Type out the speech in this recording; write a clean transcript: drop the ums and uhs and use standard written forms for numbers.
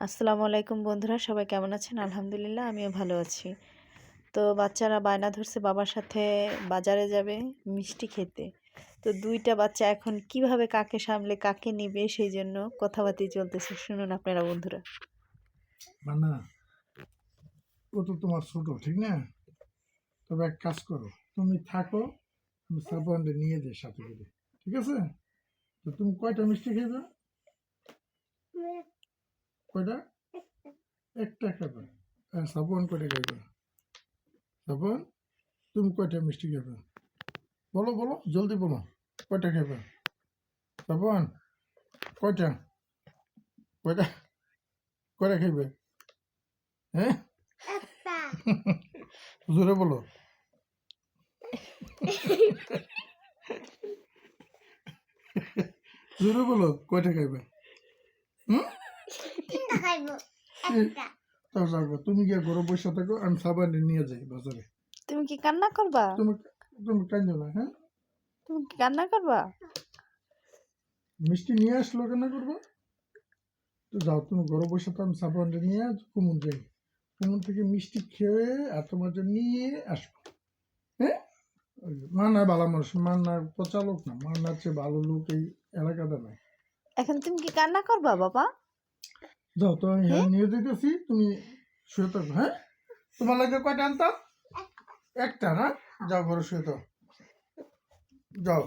আসসালামু আলাইকুম বন্ধুরা, সবাই কেমন আছেন? আলহামদুলিল্লাহ আমিও ভালো আছি। তো বাচ্চারা বায়না ধরছে বাবার সাথে বাজারে যাবে মিষ্টি খেতে। তো ২ টা বাচ্চা এখন কিভাবে কাকে সামলে কাকে নিবে সেই জন্য কথাবার্তা চলতেছে। শুনুন আপনারা বন্ধুরা। মানা, ও তো তোমার ছোট, ঠিক না? তবে এক কাজ করো, তুমি থাকো, আমি সাবওয়ানকে নিয়ে যাই সাথে করে, ঠিক আছে? তো তুমি কয়টা মিষ্টি খেয়েছো? কয়টা? একটা খাবে। আর সাবওয়ান কয়টা খাইবে? সাবওয়ান, তুমি কয়টা মিষ্টি খাবে? বলো বলো, জলদি বলো, কয়টা খাবে? সাবওয়ান, কয়টা? কয়টা? কয়টা খাইবে? হ্যাঁ, জোরে বলো। জোরে বলো, কয়টা খাইবে? হুম, তাও যাবো। তুমি গিয়ে ঘরে বসে থাকো, আমি সাবানে নিয়ে যাই বাজারে। তুমি কি কান্না করবা? তুমি তুমি কাঁদো না, হ্যাঁ? তুমি কি কান্না করবা? মিষ্টি নিয়ে আসলো কেন করবো? তো যাও, তুমি ঘরে বসে তো, আমি সাবানটা নিয়ে কুমুন যাই। কুমুন থেকে মিষ্টি খেয়ে আর তোমার জন্য নিয়ে আসবো, হ্যাঁ? মান্না ভালো মানুষ, মান্না পচা লোক না, মান্নার চেয়ে ভালো লোক এই এলাকাতে নাই। এখন তুমি কি কান্না করবা বাবা? যাও তো, আমি হ্যাঁ? নিয়ে যেতেছি, তুমি শুয়ে থাকো, হ্যাঁ? তোমার লাগে কয়টা আনতাম? একটা না? যাও ঘরে শুয়ে থাকো, যাও।